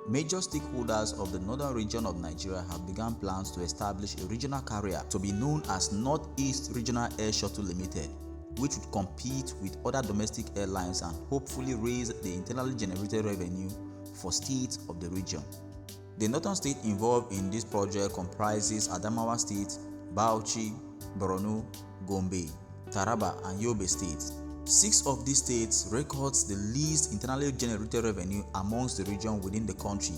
Major stakeholders of the northern region of Nigeria have begun plans to establish a regional carrier to be known as Northeast Regional Air Shuttle Limited, which would compete with other domestic airlines and hopefully raise the internally generated revenue for states of the region. The northern state involved in this project comprises Adamawa State, Bauchi, Borno, Gombe, Taraba, and Yobe states. 6 of these states records the least internally generated revenue amongst the region within the country.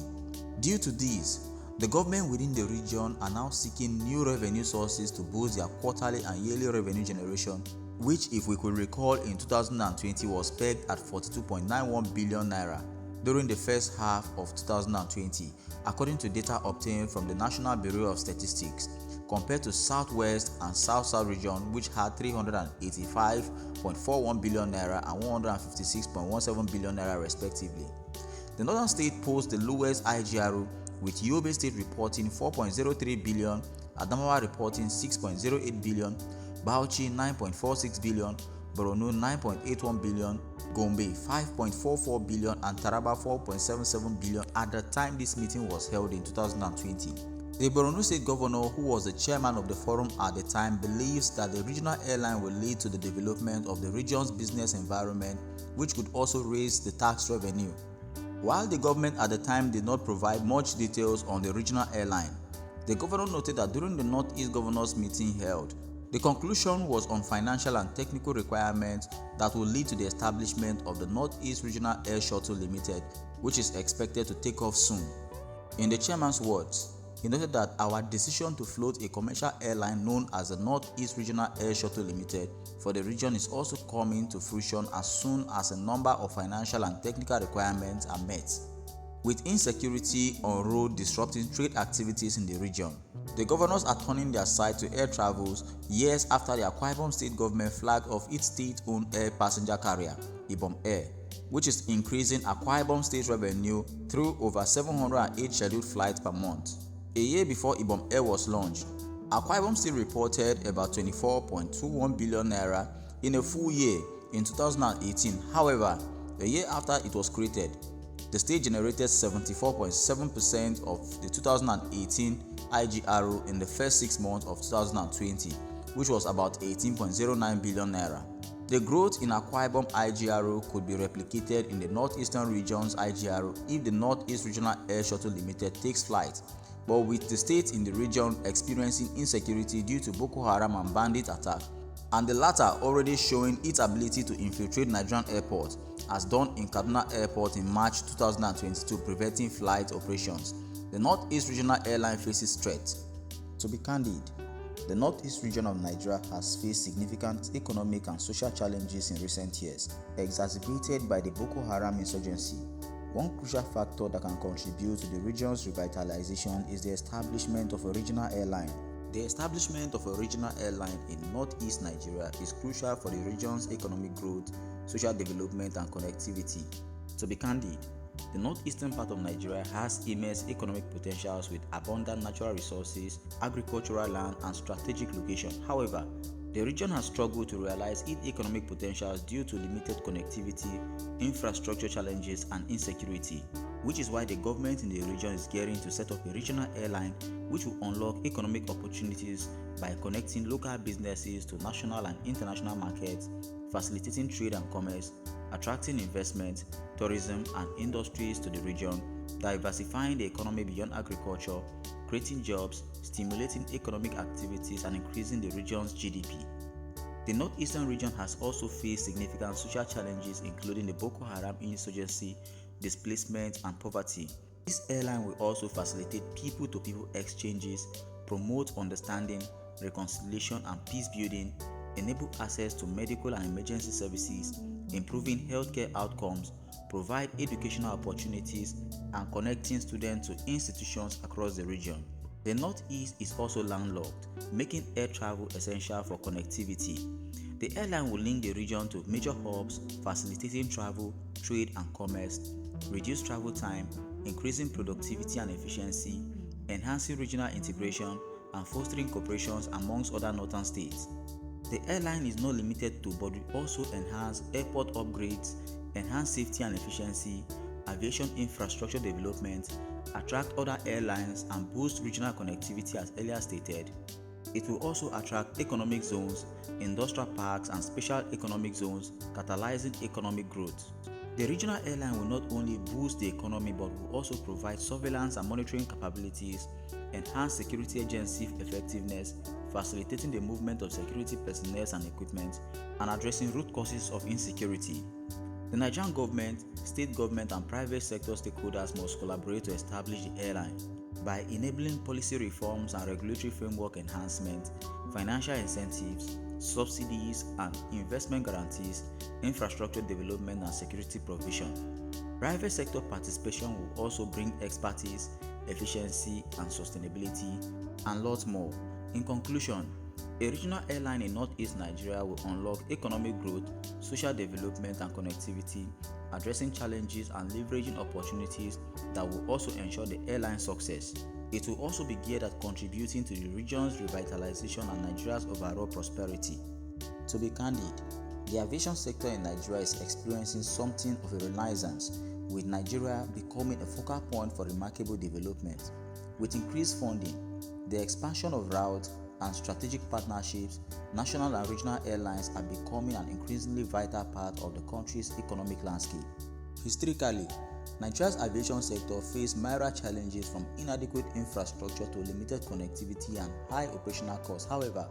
Due to this, the government within the region are now seeking new revenue sources to boost their quarterly and yearly revenue generation, which, if we could recall, in 2020 was pegged at 42.91 billion naira during the first half of 2020, according to data obtained from the National Bureau of Statistics, compared to Southwest and South-South region, which had 385.41 billion naira and 156.17 billion naira respectively. The northern state posed the lowest IGRO, with Yobe State reporting 4.03 billion, Adamawa reporting 6.08 billion, Bauchi 9.46 billion, Borno 9.81 billion, Gombe 5.44 billion, and Taraba 4.77 billion at the time this meeting was held in 2020. The Borno State Governor, who was the chairman of the forum at the time, believes that the regional airline will lead to the development of the region's business environment, which could also raise the tax revenue. While the government at the time did not provide much details on the regional airline, the governor noted that during the Northeast Governors meeting held, the conclusion was on financial and technical requirements that will lead to the establishment of the Northeast Regional Air Shuttle Limited, which is expected to take off soon. In the chairman's words, he noted that our decision to float a commercial airline known as the Northeast Regional Air Shuttle Limited for the region is also coming to fruition as soon as a number of financial and technical requirements are met. With insecurity on road disrupting trade activities in the region, the governors are turning their sight to air travels years after the Akwa Ibom State government flagged off its state-owned air passenger carrier, Ibom Air, which is increasing Akwa Ibom State revenue through over 708 scheduled flights per month. A year before Ibom Air was launched, Akwa Ibom State reported about 24.21 billion naira in a full year in 2018. However, a year after it was created, the state generated 74.7% of the 2018 IGRO in the first 6 months of 2020, which was about 18.09 billion naira. The growth in Akwa Ibom IGRO could be replicated in the northeastern region's IGRO if the Northeast Regional Air Shuttle Limited takes flight, but with the states in the region experiencing insecurity due to Boko Haram and bandit attack, and the latter already showing its ability to infiltrate Nigerian airports, as done in Kaduna Airport in March 2022, preventing flight operations, the Northeast Regional Airline faces threats. To be candid, the Northeast region of Nigeria has faced significant economic and social challenges in recent years, exacerbated by the Boko Haram insurgency. One crucial factor that can contribute to the region's revitalization is the establishment of a regional airline. The establishment of a regional airline in Northeast Nigeria is crucial for the region's economic growth, social development, and connectivity. To be candid, the northeastern part of Nigeria has immense economic potentials with abundant natural resources, agricultural land, and strategic location. However, the region has struggled to realize its economic potentials due to limited connectivity, infrastructure challenges, and insecurity, which is why the government in the region is gearing to set up a regional airline which will unlock economic opportunities by connecting local businesses to national and international markets, facilitating trade and commerce, attracting investment, tourism, and industries to the region, diversifying the economy beyond agriculture, creating jobs, stimulating economic activities, and increasing the region's GDP. The northeastern region has also faced significant social challenges, including the Boko Haram insurgency, displacement, and poverty. This airline will also facilitate people-to-people exchanges, promote understanding, reconciliation, and peace building, enable access to medical and emergency services, improving healthcare outcomes, provide educational opportunities, and connecting students to institutions across the region. The Northeast is also landlocked, making air travel essential for connectivity. The airline will link the region to major hubs, facilitating travel, trade, and commerce, reduce travel time, increasing productivity and efficiency, enhancing regional integration, and fostering cooperations amongst other northern states. The airline is not limited to, but will also enhance airport upgrades, enhance safety and efficiency, aviation infrastructure development, attract other airlines, and boost regional connectivity as earlier stated. It will also attract economic zones, industrial parks, and special economic zones, catalyzing economic growth. The regional airline will not only boost the economy but will also provide surveillance and monitoring capabilities, enhance security agency effectiveness, facilitating the movement of security personnel and equipment, and addressing root causes of insecurity. The Nigerian government, state government, and private sector stakeholders must collaborate to establish the airline by enabling policy reforms and regulatory framework enhancement, financial incentives, subsidies, and investment guarantees, infrastructure development, and security provision. Private sector participation will also bring expertise, efficiency, and sustainability, and lots more. In conclusion, a regional airline in Northeast Nigeria will unlock economic growth, social development, and connectivity, addressing challenges and leveraging opportunities that will also ensure the airline's success. It will also be geared at contributing to the region's revitalization and Nigeria's overall prosperity. To be candid, the aviation sector in Nigeria is experiencing something of a renaissance, with Nigeria becoming a focal point for remarkable development. With increased funding, the expansion of routes, and strategic partnerships, national and regional airlines are becoming an increasingly vital part of the country's economic landscape. Historically, Nigeria's aviation sector faced myriad challenges from inadequate infrastructure to limited connectivity and high operational costs. However,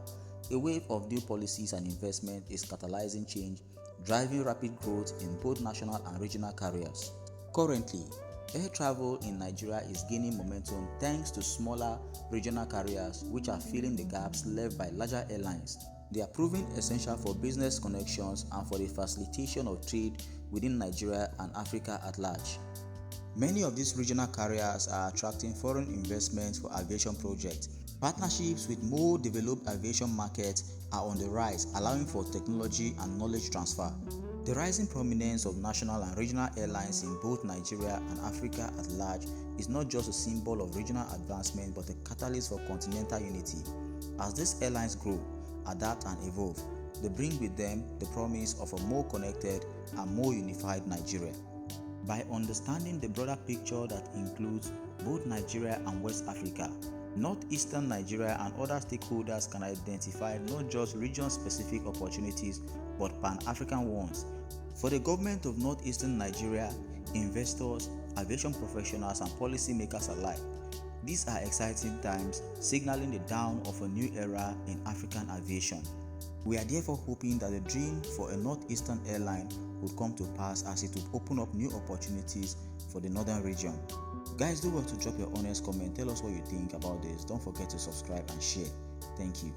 a wave of new policies and investment is catalyzing change, driving rapid growth in both national and regional carriers. Currently, air travel in Nigeria is gaining momentum thanks to smaller regional carriers which are filling the gaps left by larger airlines. They are proving essential for business connections and for the facilitation of trade within Nigeria and Africa at large. Many of these regional carriers are attracting foreign investments for aviation projects. Partnerships with more developed aviation markets are on the rise, allowing for technology and knowledge transfer. The rising prominence of national and regional airlines in both Nigeria and Africa at large is not just a symbol of regional advancement but a catalyst for continental unity. As these airlines grow, adapt, and evolve, they bring with them the promise of a more connected and more unified Nigeria. By understanding the broader picture that includes both Nigeria and West Africa, Northeastern Nigeria and other stakeholders can identify not just region-specific opportunities but pan-African ones. For the government of Northeastern Nigeria, investors, aviation professionals, and policymakers alike, these are exciting times signaling the dawn of a new era in African aviation. We are therefore hoping that the dream for a Northeastern airline would come to pass as it would open up new opportunities for the northern region. Guys, do well to drop your honest comment. Tell us what you think about this. Don't forget to subscribe and share. Thank you.